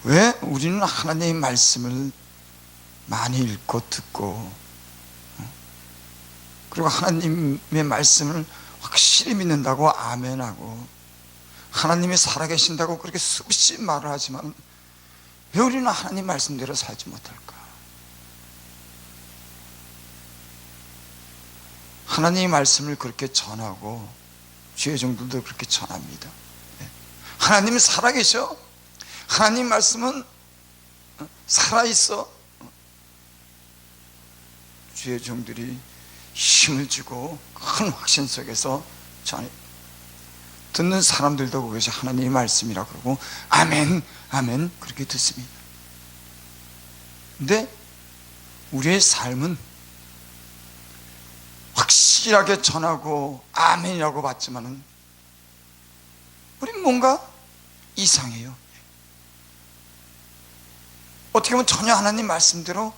왜 우리는 하나님의 말씀을 많이 읽고 듣고, 그리고 하나님의 말씀을 확실히 믿는다고 아멘하고 하나님이 살아계신다고 그렇게 수없이 말을 하지만 왜 우리는 하나님 말씀대로 살지 못할까? 하나님의 말씀을 그렇게 전하고 주의 종들도 그렇게 전합니다. 하나님은 살아계셔. 하나님 말씀은 살아있어. 주의 종들이 힘을 주고 큰 확신 속에서 전해. 듣는 사람들도 그것이 하나님의 말씀이라 그러고 아멘 아멘 그렇게 듣습니다. 근데 우리의 삶은 확실하게 전하고 아멘이라고 받지만은 우리는 뭔가 이상해요. 어떻게 보면 전혀 하나님 말씀대로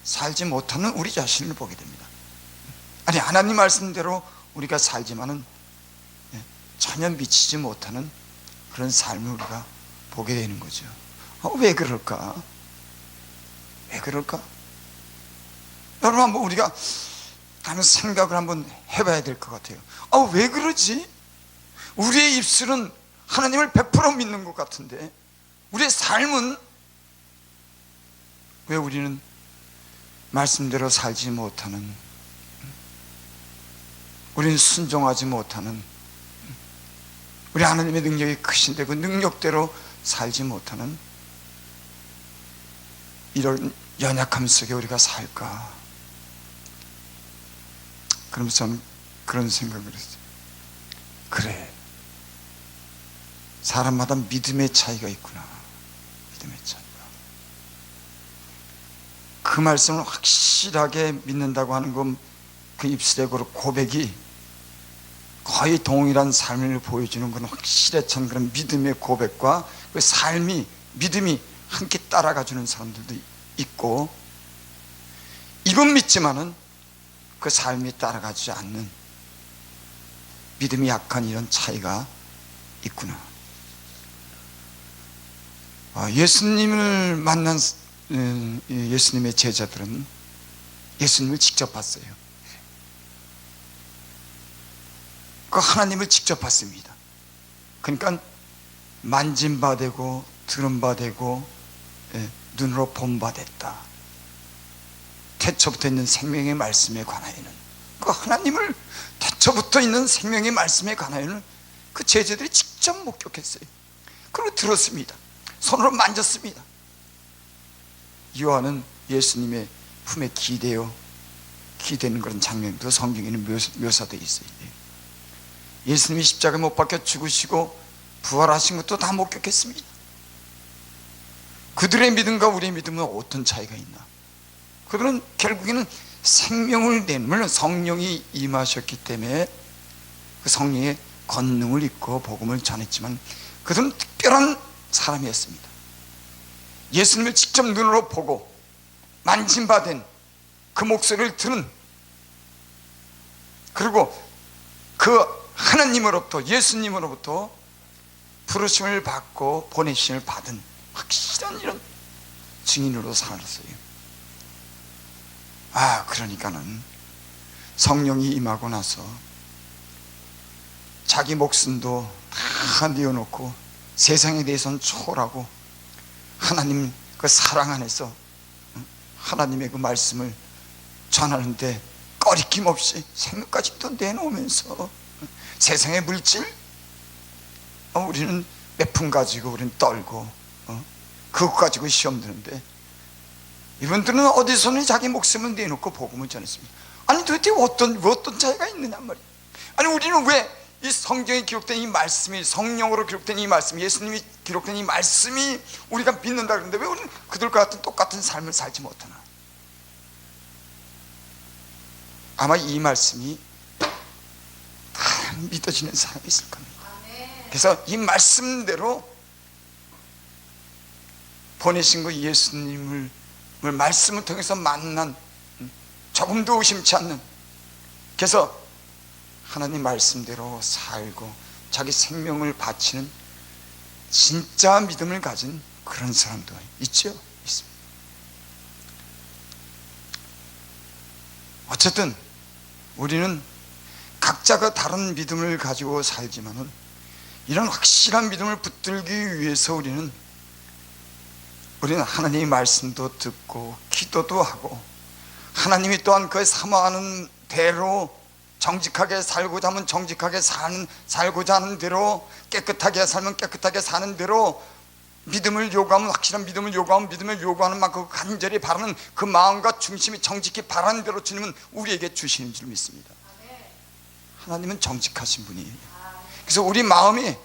살지 못하는 우리 자신을 보게 됩니다. 아니, 하나님 말씀대로 우리가 살지만은 전혀 미치지 못하는 그런 삶을 우리가 보게 되는 거죠. 왜 그럴까? 왜 그럴까? 여러분, 한번 우리가 한번 생각을 한번 해봐야 될 것 같아요. 왜 그러지? 우리의 입술은 하나님을 100% 믿는 것 같은데 우리의 삶은 왜 우리는 말씀대로 살지 못하는, 우리는 순종하지 못하는, 우리 하나님의 능력이 크신데 그 능력대로 살지 못하는 이런 연약함 속에 우리가 살까? 그러면서 저는 그런 생각을 했어요. 그래, 사람마다 믿음의 차이가 있구나. 믿음의 차이가. 그 말씀을 확실하게 믿는다고 하는 건 그 입술의 고백이 거의 동일한 삶을 보여주는 그런 확실한 그런 믿음의 고백과 그 삶이, 믿음이 함께 따라가 주는 사람들도 있고, 입은 믿지만은 그 삶이 따라가지 않는 믿음이 약한 이런 차이가 있구나. 예수님을 만난 예수님의 제자들은 예수님을 직접 봤어요. 그 하나님을 직접 봤습니다. 그러니까 만진 바 되고 들은 바 되고 눈으로 본 바 됐다. 태초부터 있는 생명의 말씀에 관하여는, 그 하나님을 태초부터 있는 생명의 말씀에 관하여는 그 제자들이 직접 목격했어요. 그리고 들었습니다. 손으로 만졌습니다. 요한은 예수님의 품에 기대는 그런 장면도 성경에는 묘사되어 있어요. 예수님이 십자가에 못 박혀 죽으시고 부활하신 것도 다 목격했습니다. 그들의 믿음과 우리의 믿음은 어떤 차이가 있나? 그들은 결국에는 생명을 낸, 물론 성령이 임하셨기 때문에 그 성령의 권능을 입고 복음을 전했지만 그들은 특별한 사람이었습니다. 예수님을 직접 눈으로 보고 만진바된 그 목소리를 들은, 그리고 그 하나님으로부터, 예수님으로부터 부르심을 받고 보내심을 받은 확실한 이런 증인으로 살았어요. 그러니까는 성령이 임하고 나서 자기 목숨도 다 내어놓고 세상에 대해서는 초월하고 하나님 그 사랑 안에서 하나님의 그 말씀을 전하는데 꺼리낌 없이 생명까지도 내놓으면서 세상의 물질, 우리는 몇 푼 가지고 우리는 떨고 그것 가지고 시험 드는데 이분들은 어디서는 자기 목숨을 내놓고 복음을 전했습니다. 아니, 도대체 어떤 차이가 있느냐 말이에요. 아니, 우리는 왜 이 성경에 기록된 이 말씀이, 성령으로 기록된 이 말씀, 예수님이 기록된 이 말씀이 우리가 믿는다 그러는데 왜 우리는 그들과 같은 똑같은 삶을 살지 못하나? 아마 이 말씀이 다 믿어지는 사람이 있을 겁니다. 그래서 이 말씀대로 보내신 그 예수님을 말씀을 통해서 만난, 조금도 의심치 않는, 그래서 하나님 말씀대로 살고 자기 생명을 바치는 진짜 믿음을 가진 그런 사람도 있죠. 있습니다. 어쨌든 우리는 각자가 다른 믿음을 가지고 살지만은 이런 확실한 믿음을 붙들기 위해서 우리는 하나님의 말씀도 듣고 기도도 하고, 하나님이 또한 그 사모하는 대로 정직하게 살고자 하면 정직하게 살고자 하는 대로, 깨끗하게 살면 깨끗하게 사는 대로, 믿음을 요구하면 확실한 믿음을 요구하면 믿음을 요구하는 만큼 간절히 바라는 그 마음과 중심이 정직히 바라는 대로 주님은 우리에게 주시는 줄 믿습니다. 하나님은 정직하신 분이에요. 그래서 우리 마음이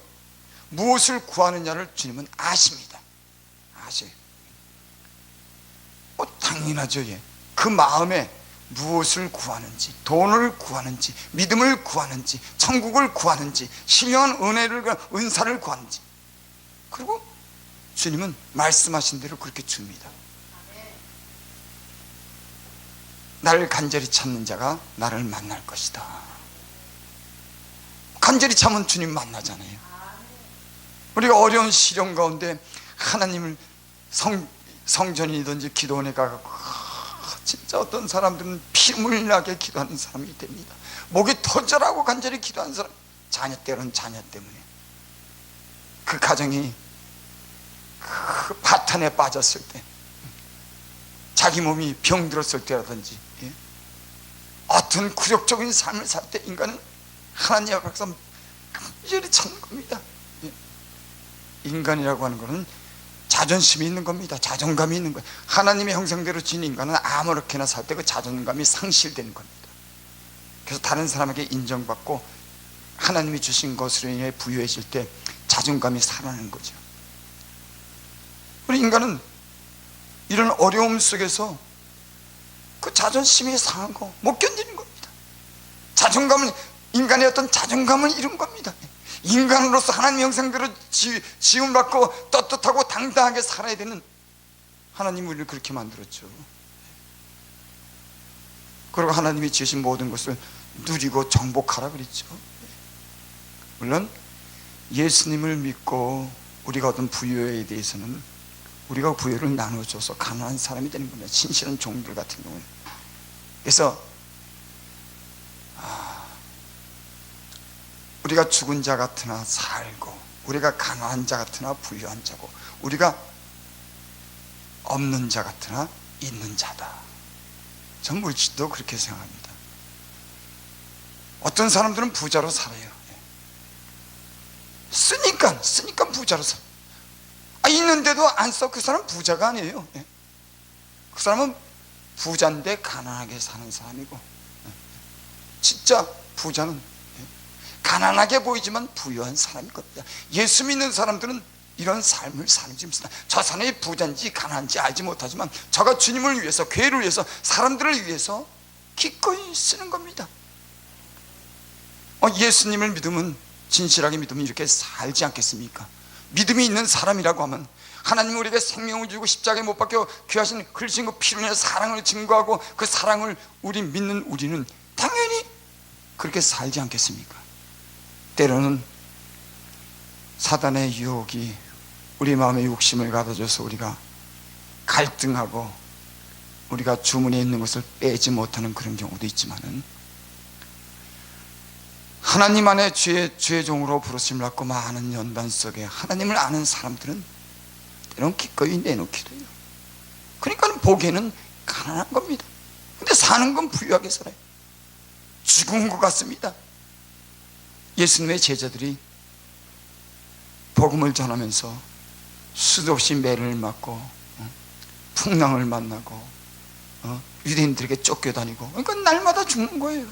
무엇을 구하느냐를 주님은 아십니다. 아셔요. 당연하죠. 예. 그 마음에 무엇을 구하는지, 돈을 구하는지, 믿음을 구하는지, 천국을 구하는지, 신령한 은사를 구하는지, 그리고 주님은 말씀하신 대로 그렇게 줍니다. 나를 간절히 찾는 자가 나를 만날 것이다. 간절히 참으면 주님 만나잖아요. 우리가 어려운 시련 가운데 하나님을 성전이든지 기도원에 가고 진짜 어떤 사람들은 피물 나게 기도하는 사람이 됩니다. 목이 터져라고 간절히 기도하는 사람, 자녀 때로는 자녀 때문에 그 가정이 그 파탄에 빠졌을 때, 자기 몸이 병들었을 때라든지, 예? 어떤 굴욕적인 삶을 살 때 인간은 하나님 앞에서 간절히 찾는 겁니다. 예? 인간이라고 하는 것은 자존심이 있는 겁니다. 자존감이 있는 거예요. 하나님의 형상대로 지은 인간은 아무렇게나 살 때 그 자존감이 상실되는 겁니다. 그래서 다른 사람에게 인정받고 하나님이 주신 것으로 인해 부유해질 때 자존감이 살아나는 거죠. 우리 인간은 이런 어려움 속에서 그 자존심이 상한 거 못 견디는 겁니다. 자존감은, 인간의 어떤 자존감을 잃은 겁니다. 인간으로서 하나님 형상대로 지음받고 떳떳하고 당당하게 살아야 되는 하나님이 우리를 그렇게 만들었죠. 그리고 하나님이 지으신 모든 것을 누리고 정복하라 그랬죠. 물론 예수님을 믿고 우리가 얻은 부유에 대해서는 우리가 부유를 나눠줘서 가난한 사람이 되는 겁니다. 신실한 종들 같은 경우는. 그래서 우리가 죽은 자 같으나 살고, 우리가 가난한 자 같으나 부유한 자고, 우리가 없는 자 같으나 있는 자다. 전 물질도 그렇게 생각합니다. 어떤 사람들은 부자로 살아요. 쓰니까 부자로 살아. 있는데도 안 써. 그 사람은 부자가 아니에요. 그 사람은 부자인데 가난하게 사는 사람이고, 진짜 부자는 가난하게 보이지만 부유한 사람일 겁니다. 예수 믿는 사람들은 이런 삶을 사는 줄 믿습니다. 저 사람이 부자인지 가난한지 알지 못하지만 저가 주님을 위해서, 교회를 위해서, 사람들을 위해서 기꺼이 쓰는 겁니다. 예수님을 믿으면, 진실하게 믿으면 이렇게 살지 않겠습니까? 믿음이 있는 사람이라고 하면 하나님이 우리에게 생명을 주고 십자가에 못 박혀 귀하신 흘리신 그 피로 인해 사랑을 증거하고, 그 사랑을 믿는 우리는 당연히 그렇게 살지 않겠습니까? 때로는 사단의 유혹이 우리 마음에 욕심을 가둬줘서 우리가 갈등하고 우리가 주문에 있는 것을 빼지 못하는 그런 경우도 있지만은, 하나님 안에 주의 종으로 부르심을 받고 많은 연단 속에 하나님을 아는 사람들은 때로는 기꺼이 내놓기도 해요. 그러니까 보기에는 가난한 겁니다. 근데 사는 건 부유하게 살아요. 죽은 것 같습니다. 예수님의 제자들이 복음을 전하면서 수도 없이 매를 맞고 풍랑을 만나고 유대인들에게 쫓겨다니고, 그러니까 날마다 죽는 거예요.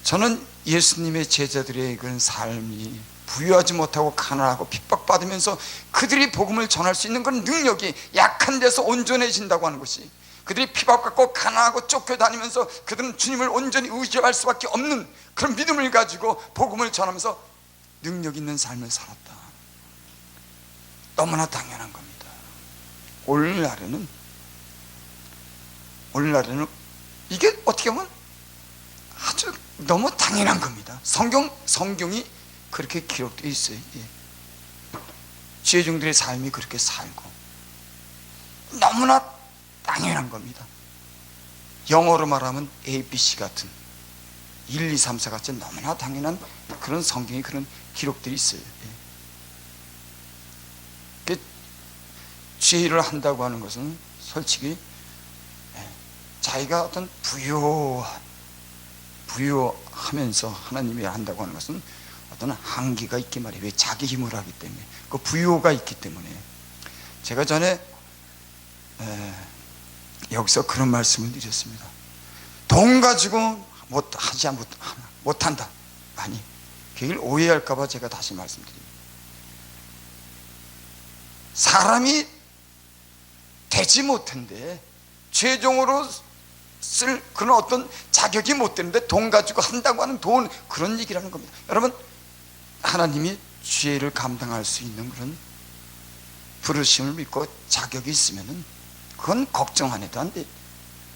저는 예수님의 제자들의 그런 삶이 부유하지 못하고 가난하고 핍박받으면서 그들이 복음을 전할 수 있는 그런 능력이 약한 데서 온전해진다고 하는 것이, 그들이 핍박받고 가난하고 쫓겨다니면서 그들은 주님을 온전히 의지할 수밖에 없는 그런 믿음을 가지고 복음을 전하면서 능력 있는 삶을 살았다. 너무나 당연한 겁니다. 오늘날에는 이게 어떻게 보면 아주 너무 당연한 겁니다. 성경이 그렇게 기록되어 있어요. 죄종들의 삶이 그렇게 살고 너무나 당연한 겁니다. 영어로 말하면 ABC 같은 1, 2, 3, 4 같이 너무나 당연한 그런 성경의 그런 기록들이 있어요. 죄를 한다고 하는 것은 솔직히 자기가 어떤 부유하면서 하나님이 한다고 하는 것은 어떤 한계가 있기 말이에요. 왜? 자기 힘으로 하기 때문에, 그 부유가 있기 때문에. 제가 전에 여기서 그런 말씀을 드렸습니다. 돈 가지고 못한다. 아니, 그걸 오해할까봐 제가 다시 말씀드립니다. 사람이 되지 못한데 최종으로 쓸 그런 어떤 자격이 못 되는데 돈 가지고 한다고 하는 돈, 그런 얘기라는 겁니다. 여러분, 하나님이 죄를 감당할 수 있는 그런 부르심을 믿고 자격이 있으면은 그건 걱정 안 해도 안 돼.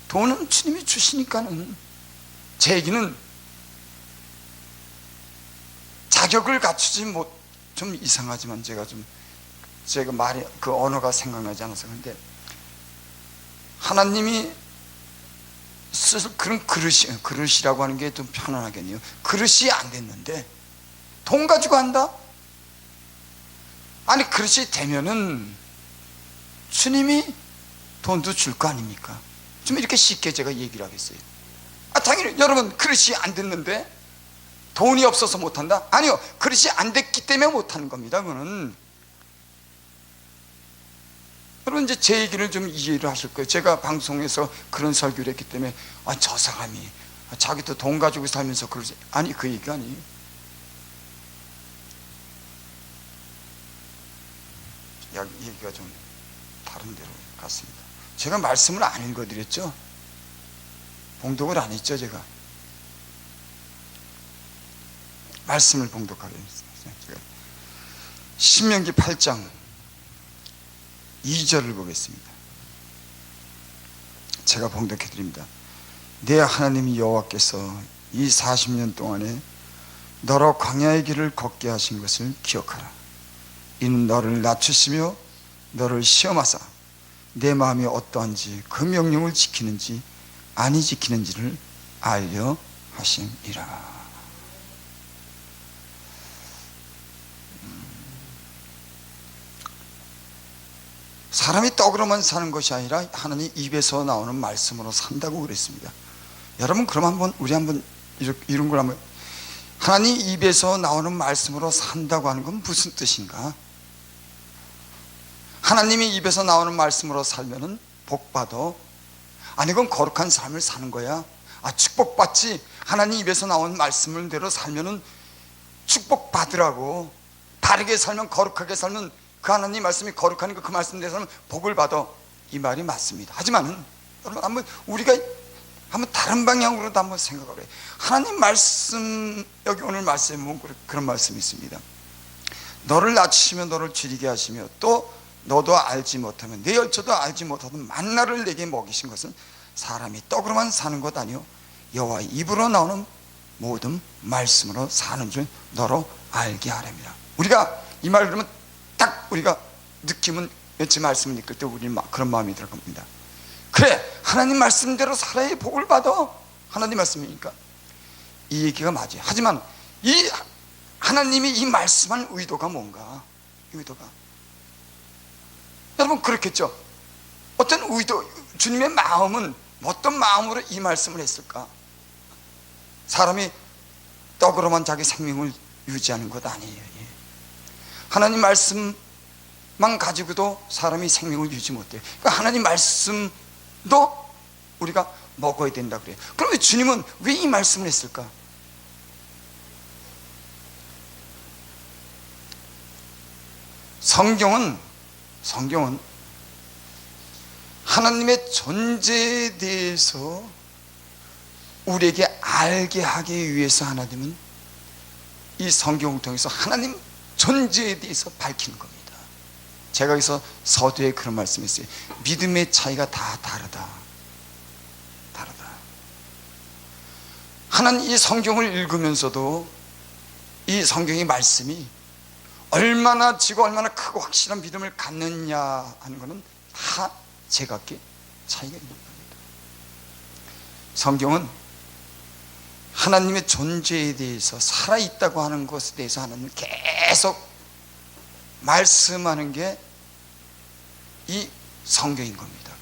돈은 주님이 주시니까는. 제 얘기는 자격을 갖추지 못, 좀 이상하지만 제가 말이, 그 언어가 생각나지 않아서. 그런데 하나님이 쓸 그런 그릇이라고 하는 게 좀 편안하겠네요. 그릇이 안 됐는데 돈 가지고 한다? 아니, 그릇이 되면은 주님이 돈도 줄 거 아닙니까? 좀 이렇게 쉽게 제가 얘기를 하겠어요. 당연히 여러분, 그릇이 안 됐는데 돈이 없어서 못한다? 아니요, 그릇이 안 됐기 때문에 못하는 겁니다. 그거는 여러분, 이제 제 얘기를 좀 이해를 하실 거예요. 제가 방송에서 그런 설교를 했기 때문에 저 사람이 자기도 돈 가지고 살면서 그러지, 아니, 그 얘기가 아니에요. 얘기가 좀 다른 데로 갔습니다. 제가 말씀을 안 읽어드렸죠? 봉독을 안 했죠? 제가 말씀을 봉독하려 했습니다. 신명기 8장 2절을 보겠습니다. 제가 봉독해 드립니다. 내 하나님 여호와께서 이 40년 동안에 너로 광야의 길을 걷게 하신 것을 기억하라. 이는 너를 낮추시며 너를 시험하사 내 마음이 어떠한지 그 명령을 지키는지 아니 지키는지를 알려 하심이라. 사람이 떡으로만 사는 것이 아니라 하나님 입에서 나오는 말씀으로 산다고 그랬습니다. 여러분, 그럼 우리 한번 이런 걸 한번, 하나님 입에서 나오는 말씀으로 산다고 하는 건 무슨 뜻인가? 하나님이 입에서 나오는 말씀으로 살면은 복받아. 아니, 그건 거룩한 삶을 사는 거야. 축복받지. 하나님 입에서 나오는 말씀대로 살면은 축복받으라고. 다르게 살면, 거룩하게 살면, 그 하나님 말씀이 거룩하니까 그 말씀대로 살면 복을 받아. 이 말이 맞습니다. 하지만은 여러분, 우리가 한번 다른 방향으로도 한번 생각을 해. 하나님 말씀, 여기 오늘 말씀에 보면 그런 말씀이 있습니다. 너를 낮추시며 너를 줄이게 하시며 또 너도 알지 못하면 내 열조도 알지 못하던 만나를 내게 먹이신 것은 사람이 떡으로만 사는 것 아니요 여호와의 입으로 나오는 모든 말씀으로 사는 줄 너로 알게 하렵니다. 우리가 이 말을 들으면 딱 우리가 느낌은, 제 말씀을 읽을 때 우리는 그런 마음이 들 겁니다. 그래, 하나님 말씀대로 살아야 복을 받아. 하나님 말씀이니까. 이 얘기가 맞아요. 하지만 이 하나님이 이 말씀한 의도가 뭔가? 의도가, 여러분, 그렇겠죠? 어떤 의도, 주님의 마음은 어떤 마음으로 이 말씀을 했을까? 사람이 떡으로만 자기 생명을 유지하는 것 아니에요. 하나님 말씀만 가지고도 사람이 생명을 유지 못해요. 그러니까 하나님 말씀도 우리가 먹어야 된다 그래요. 그럼 주님은 왜 이 말씀을 했을까? 성경은 하나님의 존재에 대해서 우리에게 알게 하기 위해서 하나님은 이 성경을 통해서 하나님 존재에 대해서 밝히는 겁니다. 제가 여기서 서두에 그런 말씀이 있어요. 믿음의 차이가 다 다르다. 하나님 이 성경을 읽으면서도 이 성경의 말씀이 얼마나 지고 얼마나 크고 확실한 믿음을 갖느냐 하는 것은 다 제각기 차이가 있는 겁니다. 성경은 하나님의 존재에 대해서 살아있다고 하는 것에 대해서 하나님 계속 말씀하는 게 이 성경인 겁니다.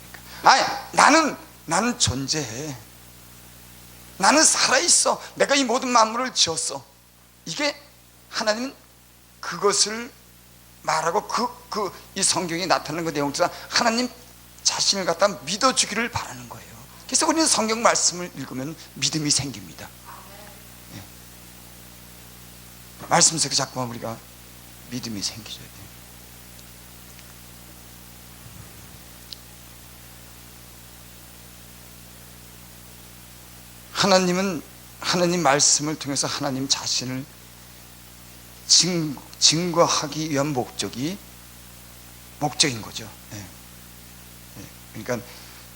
그러니까 나는 존재해, 나는 살아있어, 내가 이 모든 만물을 지었어, 이게 하나님은 그것을 말하고 이 성경에 나타나는 그 내용처럼 하나님 자신을 갖다 믿어주기를 바라는 거예요. 그래서 우리는 성경 말씀을 읽으면 믿음이 생깁니다. 네. 말씀 속에 자꾸만 우리가 믿음이 생기줘야 돼요. 하나님은 하나님 말씀을 통해서 하나님 자신을 증거하기 위한 목적인 거죠. 네. 네. 그러니까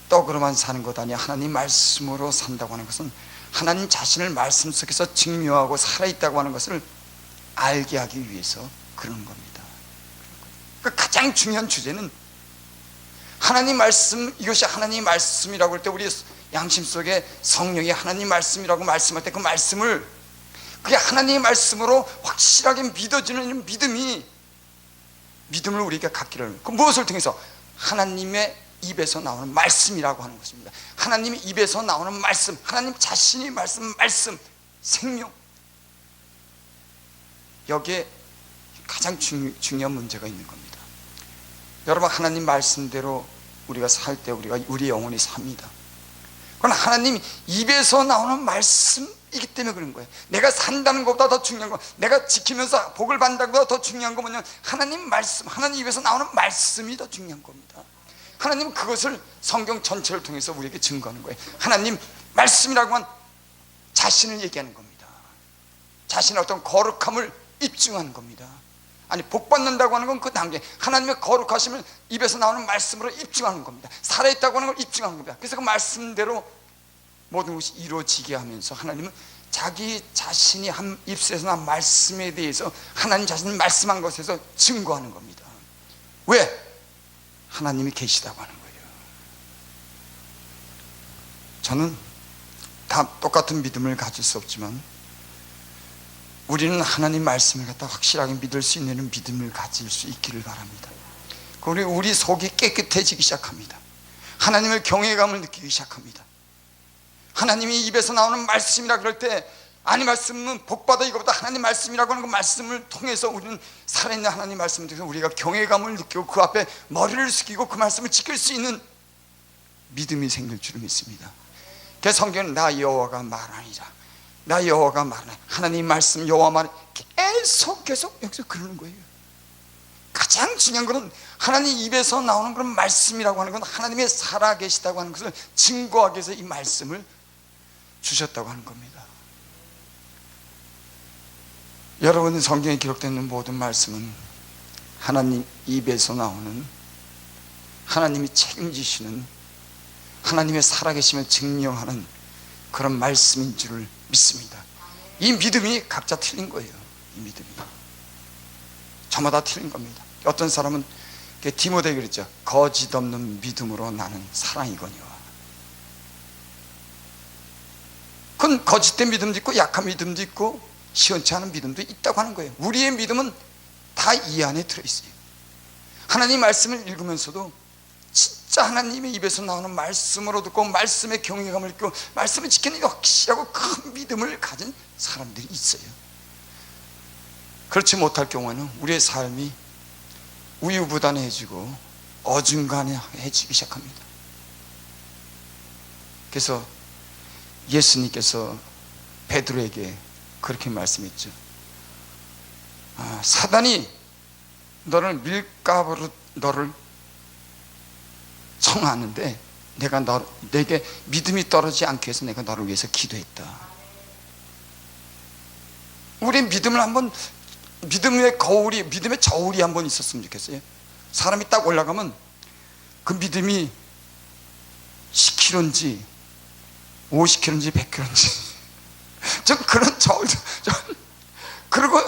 떡으로만 사는 것 아니야. 하나님 말씀으로 산다고 하는 것은 하나님 자신을 말씀 속에서 증명하고 살아있다고 하는 것을 알게 하기 위해서 그런 겁니다. 그러니까 가장 중요한 주제는 하나님 말씀, 이것이 하나님 말씀이라고 할 때 우리 양심 속에 성령이 하나님 말씀이라고 말씀할 때 그 말씀을, 그게 하나님의 말씀으로 확실하게 믿어지는 믿음을 우리가 갖기를, 그 무엇을 통해서? 하나님의 입에서 나오는 말씀이라고 하는 것입니다. 하나님의 입에서 나오는 말씀, 하나님 자신이 말씀, 생명, 여기에 가장 중요한 문제가 있는 겁니다. 여러분, 하나님 말씀대로 우리가 살 때 우리 영혼이 삽니다. 그건 하나님 입에서 나오는 말씀이기 때문에 그런 거예요. 내가 산다는 것보다 더 중요한 거, 내가 지키면서 복을 받는다는 것보다 더 중요한 거 뭐냐면 하나님 말씀, 하나님 입에서 나오는 말씀이 더 중요한 겁니다. 하나님은 그것을 성경 전체를 통해서 우리에게 증거하는 거예요. 하나님 말씀이라고 하면 자신을 얘기하는 겁니다. 자신의 어떤 거룩함을 입증하는 겁니다. 아니, 복 받는다고 하는 건 그 단계, 하나님의 거룩하심을 입에서 나오는 말씀으로 입증하는 겁니다. 살아있다고 하는 걸 입증하는 겁니다. 그래서 그 말씀대로 모든 것이 이루어지게 하면서 하나님은 자기 자신이 한 입술에서 난 말씀에 대해서 하나님 자신이 말씀한 것에서 증거하는 겁니다. 왜? 하나님이 계시다고 하는 거예요. 저는 다 똑같은 믿음을 가질 수 없지만 우리는 하나님 말씀을 갖다 확실하게 믿을 수 있는 믿음을 가질 수 있기를 바랍니다. 우리 속이 깨끗해지기 시작합니다. 하나님의 경외감을 느끼기 시작합니다. 하나님이 입에서 나오는 말씀이라 그럴 때, 아니 말씀은 복받아, 이것보다 하나님 말씀이라고 하는 그 말씀을 통해서 우리는 살아있는 하나님 말씀을 통해서 우리가 경외감을 느끼고 그 앞에 머리를 숙이고 그 말씀을 지킬 수 있는 믿음이 생길 줄 믿습니다. 그래서 성경은 나 여호와가 말하니라, 나 여호와가 말하네, 하나님 말씀 여호와 말, 계속 여기서 그러는 거예요. 가장 중요한 것은 하나님 입에서 나오는 그런 말씀이라고 하는 건 하나님의 살아계시다고 하는 것을 증거하기 위해서 이 말씀을 주셨다고 하는 겁니다. 여러분, 성경에 기록되어 있는 모든 말씀은 하나님 입에서 나오는, 하나님이 책임지시는, 하나님의 살아계심을 증명하는 그런 말씀인 줄을 믿습니다. 이 믿음이 각자 틀린 거예요. 이 믿음이 저마다 틀린 겁니다. 어떤 사람은 디모데가 그랬죠. 거짓 없는 믿음으로 나는 사랑이거니와. 그건 거짓된 믿음도 있고 약한 믿음도 있고 시원치 않은 믿음도 있다고 하는 거예요. 우리의 믿음은 다 이 안에 들어있어요. 하나님 말씀을 읽으면서도 진짜 하나님의 입에서 나오는 말씀으로 듣고 말씀의 경외감을 느끼고 말씀을 지키는 확실하고 큰 믿음을 가진 사람들이 있어요. 그렇지 못할 경우에는 우리의 삶이 우유부단해지고 어중간해지기 시작합니다. 그래서 예수님께서 베드로에게 그렇게 말씀했죠. 사단이 너를 밀가부로 너를 청하는데 내가 내게 믿음이 떨어지지 않게 해서 내가 너를 위해서 기도했다. 우리 믿음을 한번, 믿음의 거울이, 믿음의 저울이 한번 있었으면 좋겠어요. 사람이 딱 올라가면 그 믿음이 10kg인지 50kg인지 100kg인지 좀 그런 저울도, 그리고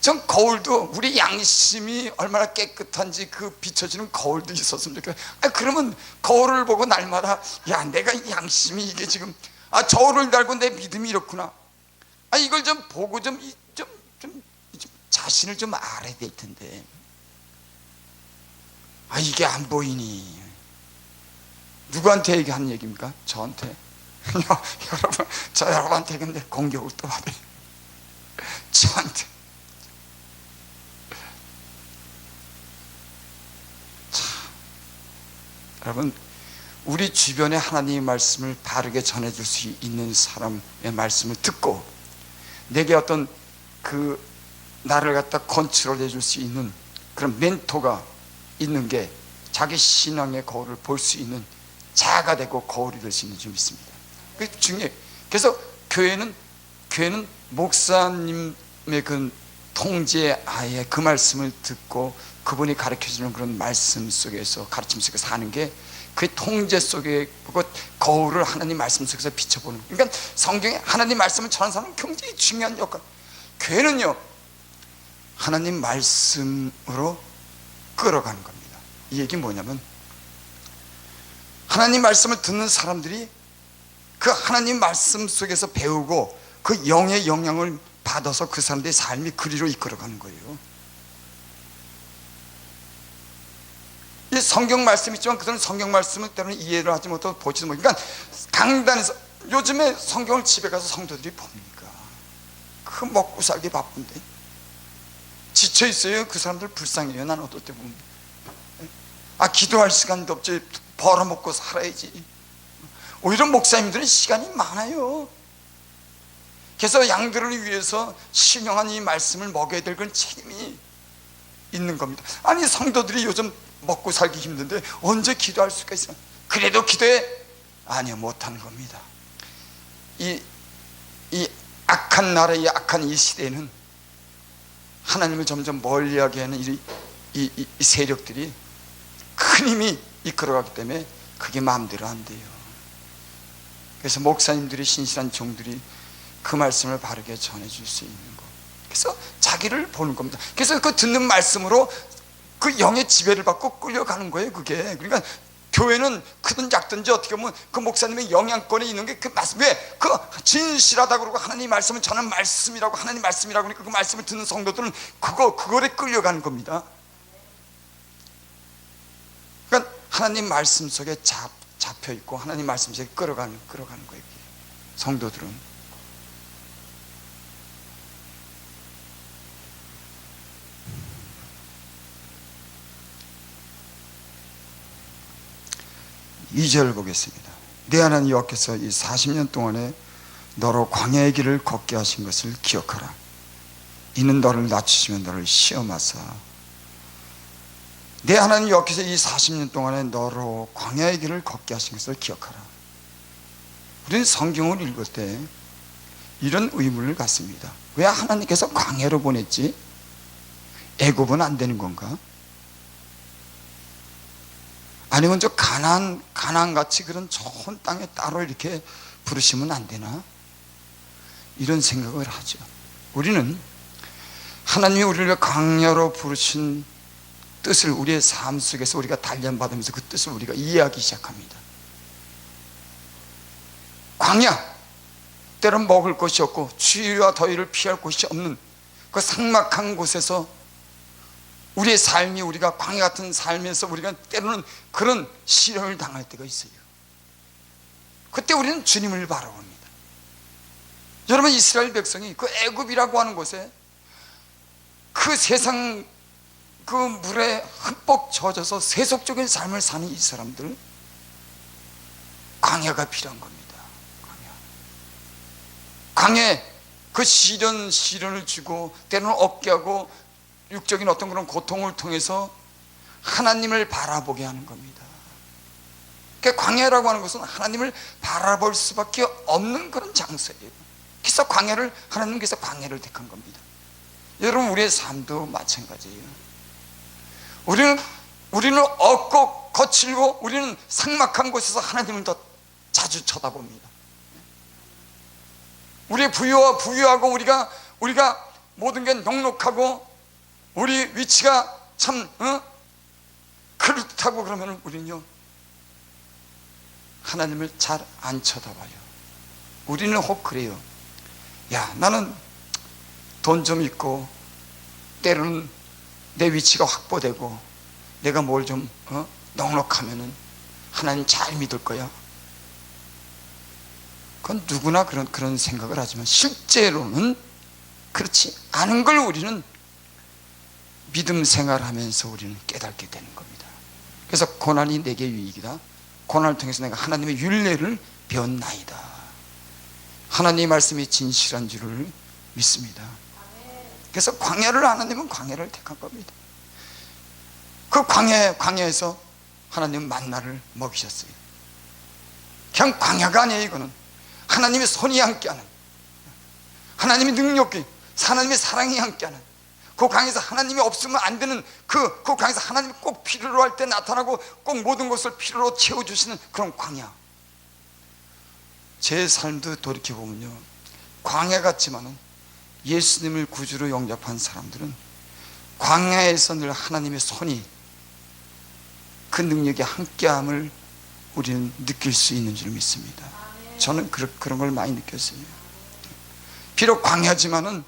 전 거울도 우리 양심이 얼마나 깨끗한지 그 비춰지는 거울도 있었으면 좋겠어요. 그러면 거울을 보고 날마다 야, 내가 양심이 이게 지금 저울을 달고 내 믿음이 이렇구나. 이걸 좀 보고 좀 자신을 좀 알아야 될 텐데. 이게 안 보이니. 누구한테 얘기한 얘기입니까? 저한테. 여러분, 저 여러분한테 근데 공격을 또 받아요. 저한테. 여러분, 우리 주변에 하나님의 말씀을 바르게 전해줄 수 있는 사람의 말씀을 듣고 내게 어떤 나를 갖다 컨트롤해 줄 수 있는 그런 멘토가 있는 게 자기 신앙의 거울을 볼 수 있는 자가 되고 거울이 될 수 있는 줄 믿습니다. 그게 중요해요. 그래서 교회는 목사님의 그 통제 아예 그 말씀을 듣고 그분이 가르쳐주는 그런 말씀 속에서, 가르침 속에서 사는 게 그 통제 속에 거울을 하나님 말씀 속에서 비춰보는. 그러니까 성경에 하나님 말씀을 전하는 사람은 굉장히 중요한 역할. 교회는요, 하나님 말씀으로 끌어가는 겁니다. 이 얘기는 뭐냐면, 하나님 말씀을 듣는 사람들이 그 하나님 말씀 속에서 배우고 그 영의 영향을 받아서 그 사람들의 삶이 그리로 이끌어가는 거예요. 이 성경 말씀이 있지만 그들은 성경 말씀을 때로는 이해를 하지 못하고 보지도 못하고, 그러니까 강단에서 요즘에 성경을 집에 가서 성도들이 봅니까? 그 먹고 살기 바쁜데 지쳐 있어요. 그 사람들 불쌍해요. 난 어떨 때 보면 기도할 시간도 없지, 벌어먹고 살아야지. 오히려 목사님들은 시간이 많아요. 그래서 양들을 위해서 신령한 이 말씀을 먹여야 될 그런 책임이 있는 겁니다. 성도들이 요즘 먹고 살기 힘든데 언제 기도할 수가 있어요? 그래도 기도해? 아니요, 못하는 겁니다. 이 악한 나라의 악한 이 시대에는 하나님을 점점 멀리하게 하는 이 세력들이 큰 힘이 이끌어가기 때문에 그게 마음대로 안 돼요. 그래서 목사님들이, 신실한 종들이 그 말씀을 바르게 전해줄 수 있는 것, 그래서 자기를 보는 겁니다. 그래서 그 듣는 말씀으로 그 영의 지배를 받고 끌려가는 거예요. 그게 그러니까 교회는 크든 작든지 어떻게 보면 그 목사님의 영향권에 있는 게 그 말씀. 왜? 그 진실하다고 그러고 하나님 말씀을 전하는 말씀이라고, 하나님 말씀이라고 하니까 그 말씀을 듣는 성도들은 그거에 끌려가는 겁니다. 그러니까 하나님 말씀 속에 잡혀 있고 하나님 말씀 속에 끌어가는 거예요. 성도들은. 이 절을 보겠습니다. 내 하나님 여호와께서 이 40년 동안에 너로 광야의 길을 걷게 하신 것을 기억하라. 이는 너를 낮추시며 너를 시험하사. 내 하나님 여호와께서 이 40년 동안에 너로 광야의 길을 걷게 하신 것을 기억하라. 우리는 성경을 읽을 때 이런 의문을 갖습니다. 왜 하나님께서 광야로 보냈지? 애굽은 안 되는 건가? 아니면 저 가나안같이 그런 좋은 땅에 따로 이렇게 부르시면 안 되나? 이런 생각을 하죠. 우리는 하나님이 우리를 광야로 부르신 뜻을 우리의 삶 속에서 우리가 단련받으면서 그 뜻을 우리가 이해하기 시작합니다. 광야, 때론 먹을 것이 없고 추위와 더위를 피할 곳이 없는 그 삭막한 곳에서 우리의 삶이, 우리가 광야 같은 삶에서 우리가 때로는 그런 시련을 당할 때가 있어요. 그때 우리는 주님을 바라봅니다. 여러분, 이스라엘 백성이 그 애굽이라고 하는 곳에 그 세상 그 물에 흠뻑 젖어서 세속적인 삶을 사는 이 사람들, 광야가 필요한 겁니다. 광야에 그 시련을 주고 때로는 없게 하고 육적인 어떤 그런 고통을 통해서 하나님을 바라보게 하는 겁니다. 그러니까 광야라고 하는 것은 하나님을 바라볼 수밖에 없는 그런 장소예요. 그래서 하나님께서 광야를 택한 겁니다. 여러분, 우리의 삶도 마찬가지예요. 우리는 없고 거칠고 우리는 삭막한 곳에서 하나님을 더 자주 쳐다봅니다. 우리의 부유하고 우리가 모든 게 넉넉하고 우리 위치가 참 그렇다고 그러면 우리는요 하나님을 잘 안 쳐다봐요. 우리는 혹 그래요. 야, 나는 돈 좀 있고 때로는 내 위치가 확보되고 내가 뭘 좀 넉넉하면은 하나님 잘 믿을 거야. 그건 누구나 그런 생각을 하지만 실제로는 그렇지 않은 걸 우리는 믿음 생활하면서 우리는 깨닫게 되는 겁니다. 그래서 고난이 내게 유익이다. 고난을 통해서 내가 하나님의 율례를 배웠나이다. 하나님의 말씀이 진실한 줄을 믿습니다. 그래서 하나님은 광야를 택한 겁니다. 그 광야에서 하나님은 만나를 먹이셨어요. 그냥 광야가 아니에요. 이거는 하나님의 손이 함께하는, 하나님의 능력이, 하나님의 사랑이 함께하는, 그 광야에서 하나님이 없으면 안 되는 그 광야에서 하나님이 꼭 필요로 할 때 나타나고 꼭 모든 것을 필요로 채워주시는 그런 광야. 제 삶도 돌이켜보면요 광야 같지만은 예수님을 구주로 영접한 사람들은 광야에서 늘 하나님의 손이, 그 능력이 함께함을 우리는 느낄 수 있는 줄 믿습니다. 저는 그런 걸 많이 느꼈어요. 비록 광야지만은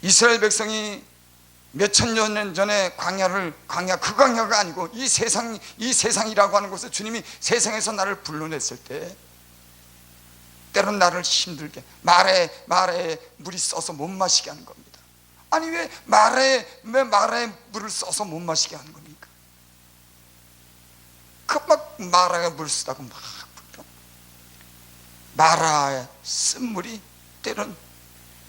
이스라엘 백성이 몇천 년 전에 그 광야가 아니고 이 세상이라고 하는 곳에 주님이 세상에서 나를 불러냈을 때 때론 나를 힘들게 마라에 물이 써서 못 마시게 하는 겁니다. 아니 왜 마라에 물을 써서 못 마시게 하는 겁니까? 그 막 마라에 물 쓰다고 막 마라의 쓴물이 때론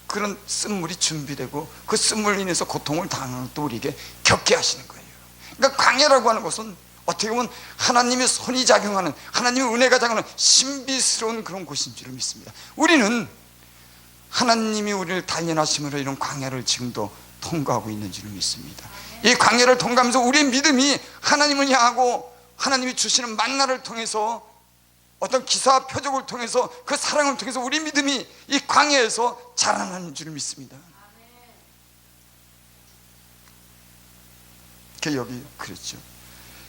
그런 쓴물이 준비되고 그 쓴물로 인해서 고통을 당하는 또 우리에게 겪게 하시는 거예요. 그러니까 광야라고 하는 것은 어떻게 보면 하나님의 손이 작용하는, 하나님의 은혜가 작용하는 신비스러운 그런 곳인 줄 믿습니다. 우리는 하나님이 우리를 단련하심으로 이런 광야를 지금도 통과하고 있는 줄 믿습니다. 이 광야를 통과하면서 우리의 믿음이 하나님을 향하고 하나님이 주시는 만나를 통해서 어떤 기사와 표적을 통해서 그 사랑을 통해서 우리 믿음이 이 광야에서 자라나는 줄 믿습니다. 여기 그랬죠.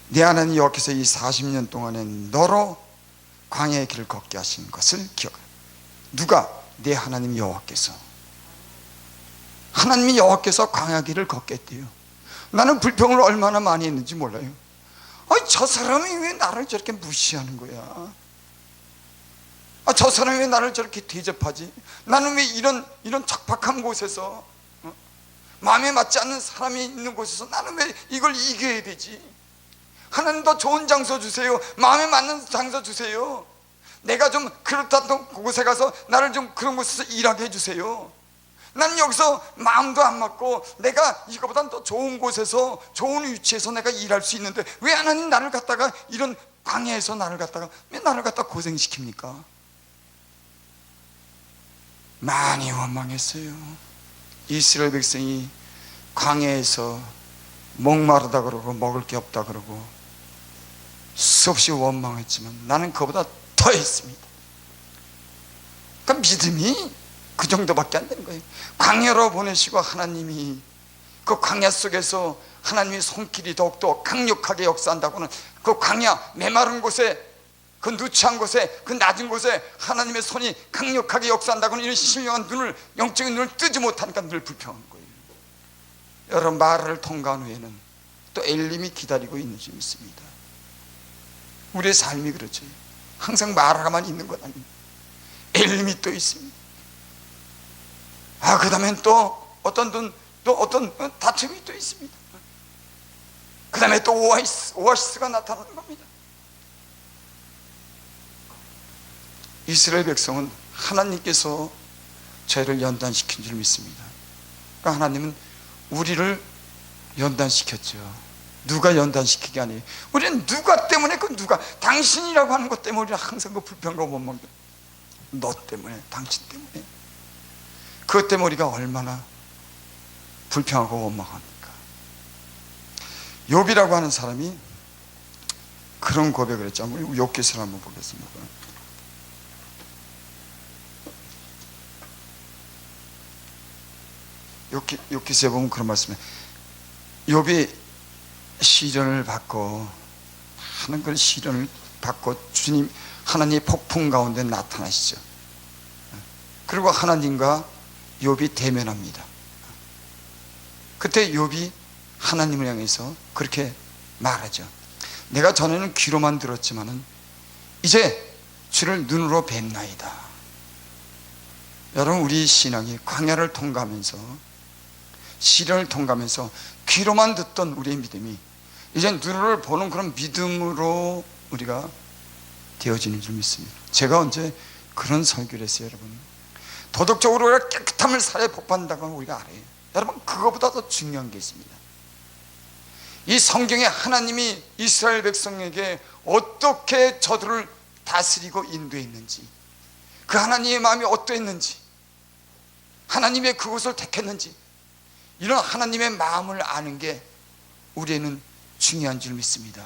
내 하나님 여호와께서 이 40년 동안에 너로 광야의 길을 걷게 하신 것을 기억하라. 누가? 내 하나님 여호와께서. 하나님이 여호와께서 광야 길을 걷게 했대요. 나는 불평을 얼마나 많이 했는지 몰라요. 저 사람이 왜 나를 저렇게 무시하는 거야? 저 사람이 왜 나를 저렇게 대접하지? 나는 왜 이런 척박한 곳에서 마음에 맞지 않는 사람이 있는 곳에서 나는 왜 이걸 이겨야 되지? 하나님 더 좋은 장소 주세요. 마음에 맞는 장소 주세요. 내가 좀 그렇다던 곳에 가서 나를 좀 그런 곳에서 일하게 해주세요. 나는 여기서 마음도 안 맞고 내가 이거보다 더 좋은 곳에서 좋은 위치에서 내가 일할 수 있는데 왜 하나님 나를 갖다가 이런 광야에서 왜 나를 갖다 고생시킵니까? 많이 원망했어요. 이스라엘 백성이 광야에서 목마르다 그러고 먹을 게 없다 그러고 수없이 원망했지만 나는 그보다 더 했습니다. 그러니까 믿음이 그 정도밖에 안 되는 거예요. 광야로 보내시고 하나님이 그 광야 속에서 하나님의 손길이 더욱더 강력하게 역사한다고는 그 광야 메마른 곳에 그 누추한 곳에 그 낮은 곳에 하나님의 손이 강력하게 역사한다고는 이런 신령한 영적인 눈을 뜨지 못하니까 늘 불평한 거예요. 여러 마라를 통과한 후에는 또 엘림이 기다리고 있는 줄 믿습니다. 우리의 삶이 그렇죠. 항상 마라가만 있는 것 아닙니다. 엘림이 또 있습니다. 그 다음엔 또 어떤 다툼이 또 있습니다. 그 다음에 또 오아시스가 나타나는 겁니다. 이스라엘 백성은 하나님께서 죄를 연단시킨 줄 믿습니다. 그러니까 하나님은 우리를 연단시켰죠. 누가 연단시키게 아니에요. 우리는 누가 때문에 당신이라고 하는 것 때문에 우리는 항상 그 불평과 원망, 너 때문에, 당신 때문에. 그것 때문에 우리가 얼마나 불평하고 원망합니까? 욥이라고 하는 사람이 그런 고백을 했죠. 우리 욥기서를 한번 보겠습니다. 욥기서에 보면 그런 말씀이에요. 욥이 시련을 받고 하는 그런 시련을 받고 주님 하나님의 폭풍 가운데 나타나시죠. 그리고 하나님과 욥이 대면합니다. 그때 욥이 하나님을 향해서 그렇게 말하죠. 내가 전에는 귀로만 들었지만은 이제 주를 눈으로 뵙나이다. 여러분, 우리 신앙이 광야를 통과하면서 시련을 통과하면서 귀로만 듣던 우리의 믿음이 이제 눈으로 보는 그런 믿음으로 우리가 되어지는 줄 믿습니다. 제가 언제 그런 설교를 했어요, 여러분? 도덕적으로 우리가 깨끗함을 살아야 복받는다고 우리가 알아요. 여러분, 그거보다 더 중요한 게 있습니다. 이 성경에 하나님이 이스라엘 백성에게 어떻게 저들을 다스리고 인도했는지, 그 하나님의 마음이 어떠했는지, 하나님의 그곳을 택했는지, 이런 하나님의 마음을 아는 게 우리에는 중요한 줄 믿습니다.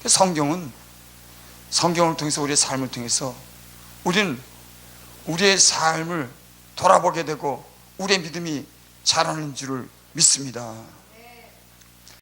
성경을 통해서, 우리의 삶을 통해서 우리는 우리의 삶을 돌아보게 되고 우리의 믿음이 자라는 줄을 믿습니다.